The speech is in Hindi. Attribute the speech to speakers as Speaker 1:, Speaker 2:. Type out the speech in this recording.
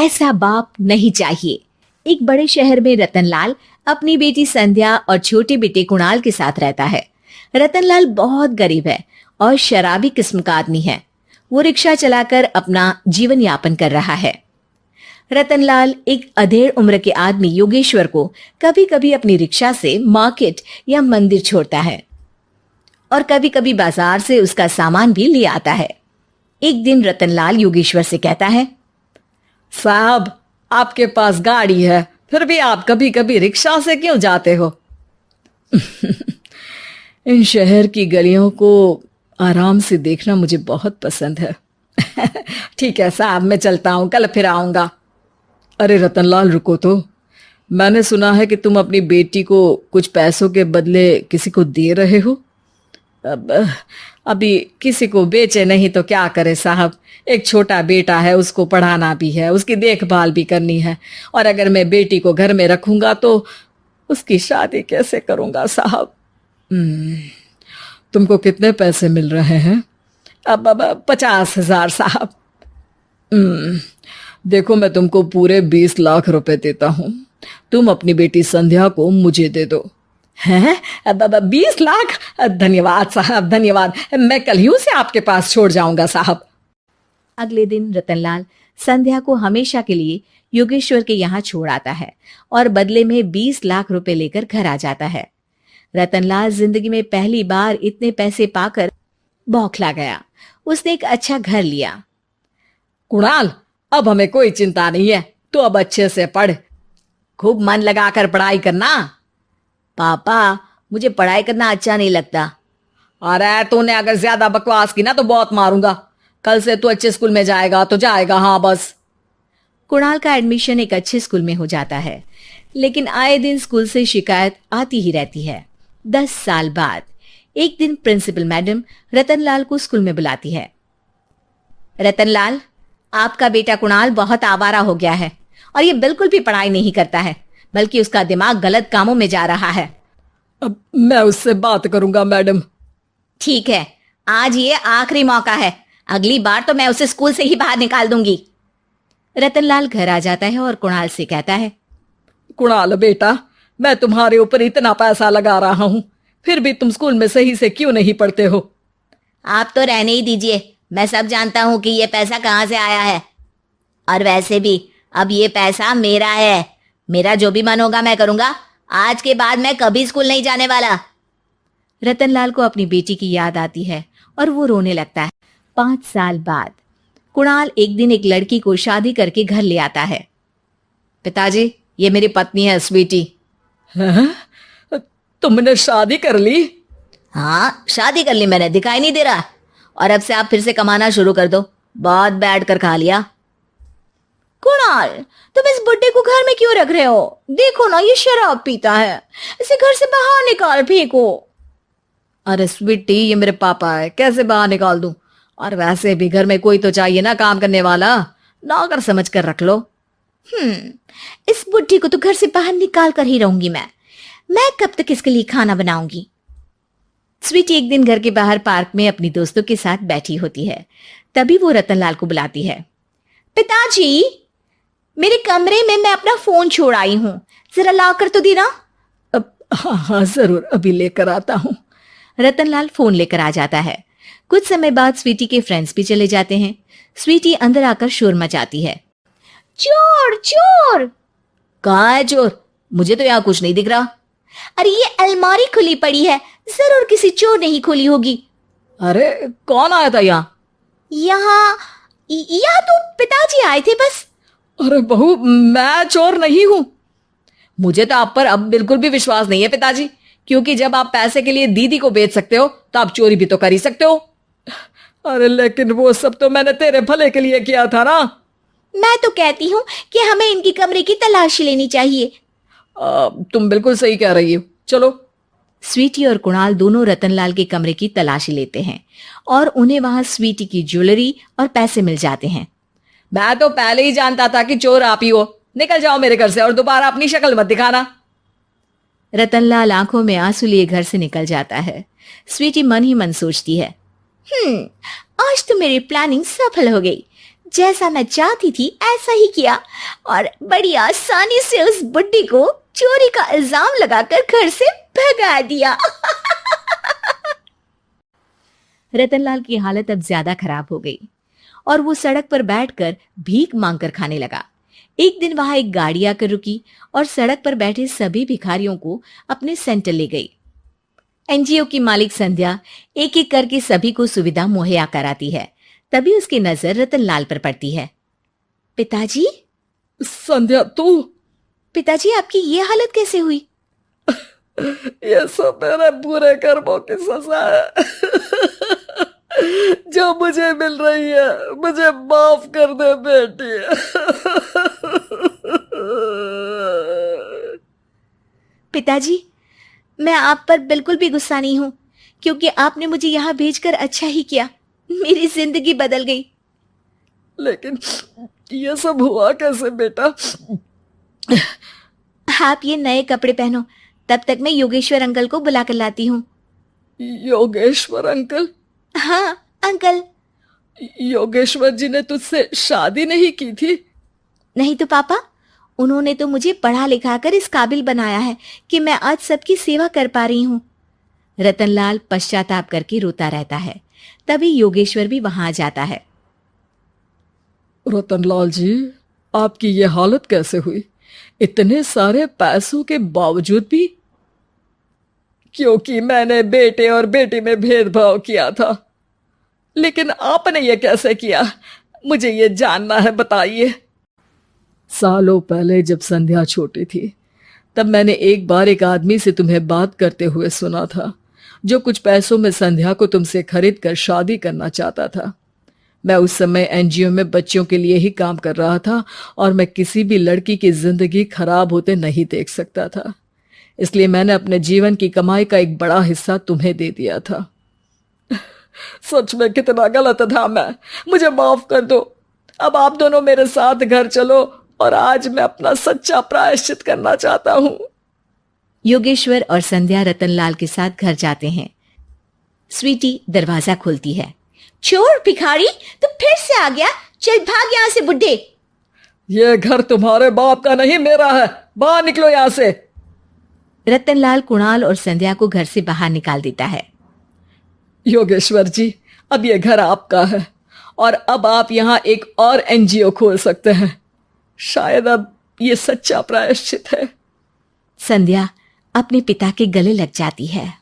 Speaker 1: ऐसा बाप नहीं चाहिए। एक बड़े शहर में रतनलाल अपनी बेटी संध्या और छोटे बेटे कुणाल के साथ रहता है। रतनलाल बहुत गरीब है और शराबी किस्म का आदमी है। वो रिक्शा चलाकर अपना जीवन यापन कर रहा है। रतनलाल एक अधेड़ उम्र के आदमी योगेश्वर को कभी कभी अपनी रिक्शा से मार्केट या मंदिर छोड़ता है और कभी कभी बाजार से उसका सामान भी ले आता है। एक दिन रतनलाल योगेश्वर से कहता है,
Speaker 2: साहब, आपके पास गाड़ी है, फिर भी आप कभी कभी रिक्शा से क्यों जाते हो? इन शहर की गलियों को आराम से देखना मुझे बहुत पसंद है। ठीक है साहब, मैं चलता हूँ, कल फिर आऊंगा। अरे रतनलाल, रुको तो। मैंने सुना है कि तुम अपनी बेटी को कुछ पैसों के बदले किसी को दे रहे हो। अभी किसी को बेचे नहीं तो क्या करे साहब। एक छोटा बेटा है, उसको पढ़ाना भी है, उसकी देखभाल भी करनी है, और अगर मैं बेटी को घर में रखूंगा तो उसकी शादी कैसे करूंगा साहब। तुमको कितने पैसे मिल रहे हैं? अब 50,000 साहब। देखो, मैं तुमको पूरे 20 लाख रुपए देता हूँ। तुम अपनी बेटी संध्या को मुझे दे दो। हैं? 20 लाख? धन्यवाद साहब, धन्यवाद। मैं कल ही उसे आपके पास छोड़ जाऊंगा साहब।
Speaker 1: अगले दिन रतनलाल संध्या को हमेशा के लिए योगेश्वर के यहाँ छोड़ आता है और बदले में 20 लाख रुपए लेकर घर आ जाता है। रतनलाल जिंदगी में पहली बार इतने पैसे पाकर बौखला गया। उसने एक अच्छा घर लिया।
Speaker 2: कुणाल, अब हमें कोई चिंता नहीं है, तो अब अच्छे से पढ़, खूब मन लगाकर पढ़ाई करना।
Speaker 1: पापा, मुझे पढ़ाई करना अच्छा नहीं लगता।
Speaker 2: अरे तूने अगर ज्यादा बकवास की ना तो बहुत मारूंगा। कल से तू अच्छे स्कूल में जाएगा तो जाएगा, हाँ बस।
Speaker 1: कुणाल का एडमिशन एक अच्छे स्कूल में हो जाता है, लेकिन आए दिन स्कूल से शिकायत आती ही रहती है। 10 साल बाद एक दिन प्रिंसिपल मैडम रतनलाल को स्कूल में बुलाती है। रतनलाल, आपका बेटा कुणाल बहुत आवारा हो गया है और ये बिल्कुल भी पढ़ाई नहीं करता है, बल्कि उसका दिमाग गलत कामों में जा रहा है।
Speaker 2: अब मैं उससे बात करूंगा मैडम।
Speaker 1: ठीक है, आज ये आखिरी मौका है, अगली बार तो मैं उसे स्कूल से ही बाहर निकाल दूंगी। रतनलाल घर आ जाता है और कुणाल से कहता है,
Speaker 2: कुणाल बेटा, मैं तुम्हारे ऊपर इतना पैसा लगा रहा हूं, फिर भी तुम स्कूल में सही से क्यों नहीं पढ़ते हो?
Speaker 1: आप तो रहने ही दीजिए, मैं सब जानता हूं कि ये पैसा कहां से आया है। और वैसे भी अब ये पैसा मेरा है, मेरा जो भी मन होगा मैं करूंगा। आज के बाद मैं कभी स्कूल नहीं जाने वाला। रतनलाल को अपनी बेटी की याद आती है और वो रोने लगता है। 5 साल बाद कुणाल एक दिन एक लड़की को शादी करके घर ले आता है।
Speaker 2: पिताजी, ये मेरी पत्नी है स्वीटी। तुमने शादी कर ली?
Speaker 1: हाँ, शादी कर ली मैंने, दिखाई नहीं दे रहा? और अब से आप फिर से कमाना शुरू कर दो, बहुत बैठ कर खा लिया। कुणाल, तुम इस बुड्ढे को घर में क्यों रख रहे हो? देखो ना, ये शराब पीता है, इसे घर से बाहर निकाल फेंको।
Speaker 2: अरे स्वीटी, ये मेरे पापा है, कैसे बाहर निकाल दूं? और वैसे भी घर में कोई तो चाहिए ना काम करने वाला, नौकर समझ कर रख लो।
Speaker 1: इस बुड्ढी को तो घर से बाहर निकाल कर ही रहूंगी मैं कब तक इसके लिए खाना बनाऊंगी? स्वीटी एक दिन घर के बाहर पार्क में अपनी दोस्तों के साथ बैठी होती है। तभी वो रतनलाल को बुलाती है। पिताजी, मेरे कमरे में मैं अपना फोन छोड़ आई हूं, जरा ला कर तो देना।
Speaker 2: हाँ जरूर, अभी लेकर आता हूँ।
Speaker 1: रतनलाल फोन लेकर आ जाता है। कुछ समय बाद स्वीटी के फ्रेंड्स भी चले जाते हैं। स्वीटी अंदर आकर शोर मचाती है। चोर चोर! कहाँ है चोर? मुझे तो यहाँ कुछ नहीं दिख रहा। अरे ये अलमारी खुली पड़ी है, जरूर किसी चोर ने ही खोली होगी।
Speaker 2: अरे कौन आया था यहाँ?
Speaker 1: यहाँ तो पिताजी आए थे बस।
Speaker 2: अरे बहू, मैं चोर नहीं हूं। मुझे तो आप पर अब बिल्कुल भी विश्वास नहीं है पिताजी, क्योंकि जब आप पैसे के लिए दीदी को बेच सकते हो तो आप चोरी भी तो कर ही सकते हो। अरे लेकिन वो सब तो मैंने तेरे भले के लिए किया था ना।
Speaker 1: मैं तो कहती हूँ कि हमें इनकी कमरे की तलाशी लेनी चाहिए।
Speaker 2: तुम बिल्कुल सही कह रही हो, चलो।
Speaker 1: स्वीटी और कुणाल दोनों रतनलाल के कमरे की तलाशी लेते हैं और उन्हें वहां स्वीटी की ज्वेलरी और पैसे मिल जाते हैं।
Speaker 2: मैं तो पहले ही जानता था कि चोर आप ही हो। निकल जाओ मेरे घर से और दोबारा अपनी शक्ल मत दिखाना।
Speaker 1: रतनलाल आंखों में आंसू लिए घर से निकल जाता है। स्वीटी मन ही मन सोचती है, आज तो मेरी प्लानिंग सफल हो गई। जैसा मैं चाहती थी ऐसा ही किया और बड़ी आसानी से उस बुड्ढी को चोरी का इल्जाम लगाकर घर से भगा दिया। रतनलाल की हालत अब ज्यादा खराब हो गई और वो सड़क पर बैठकर भीख मांगकर खाने लगा। एक दिन वहां एक गाड़ी आकर रुकी और सड़क पर बैठे सभी भिखारियों को अपने सेंटर ले गई। एनजीओ की मालिक संध्या एक एक करके सभी को सुविधा मुहैया कराती है। तभी उसकी नजर रतनलाल पर पड़ती है। पिताजी,
Speaker 2: संध्या तू?
Speaker 1: पिताजी आपकी ये हालत कैसे हुई?
Speaker 2: ये सब मेरे बुरे कर्मों की सजा है जो मुझे मिल रही है। मुझे माफ कर दे बेटी।
Speaker 1: पिताजी, मैं आप पर बिल्कुल भी गुस्सा नहीं हूं, क्योंकि आपने मुझे यहाँ भेजकर अच्छा ही किया। मेरी जिंदगी बदल गई।
Speaker 2: लेकिन ये सब हुआ कैसे बेटा?
Speaker 1: आप ये नए कपड़े पहनो, तब तक मैं योगेश्वर अंकल को बुला कर लाती हूँ।
Speaker 2: योगेश्वर अंकल?
Speaker 1: हाँ अंकल।
Speaker 2: योगेश्वर जी ने तुझसे शादी नहीं की थी?
Speaker 1: नहीं तो पापा, उन्होंने तो मुझे पढ़ा लिखा कर इस काबिल बनाया है कि मैं आज सबकी सेवा कर पा रही हूँ। रतनलाल पश्चाताप करके रोता रहता है। तभी योगेश्वर भी वहां आ जाता है।
Speaker 2: रतनलाल जी, आपकी ये हालत कैसे हुई? इतने सारे पैसों के बावजूद भी? क्योंकि मैंने बेटे और बेटी में भेदभाव किया था। लेकिन आपने ये कैसे किया? मुझे ये जानना है, बताइए। सालों पहले जब संध्या छोटी थी, तब मैंने एक बार एक आदमी से तुम्हें बात करते हुए सुना था, जो कुछ पैसों में संध्या को तुमसे खरीद कर शादी करना चाहता था। मैं उस समय एनजीओ में बच्चों के लिए ही काम कर रहा था और मैं किसी भी लड़की की जिंदगी खराब होते नहीं देख सकता था। इसलिए मैंने अपने जीवन की कमाई का एक बड़ा हिस्सा तुम्हें दे दिया था। सच में कितना गलत था मैं। मुझे माफ कर दो। अब आप दोनों मेरे साथ घर चलो और आज मैं अपना सच्चा प्रायश्चित करना चाहता हूं।
Speaker 1: योगेश्वर और संध्या रतनलाल के साथ घर जाते हैं। स्वीटी दरवाजा खोलती है। चोर भिखारी, तू फिर से आ गया? चल भाग यहाँ से बुड्ढे।
Speaker 2: ये घर तुम्हारे बाप का नहीं, मेरा है। बाहर निकलो यहाँ से।
Speaker 1: रतनलाल कुणाल और संध्या को घर से बाहर निकाल देता है।
Speaker 2: योगेश्वर जी, अब ये घर आपका है और अब आप यहाँ एक और एनजीओ खोल सकते हैं। शायद अब ये सच्चा प्रायश्चित है।
Speaker 1: संध्या अपने पिता के गले लग जाती है।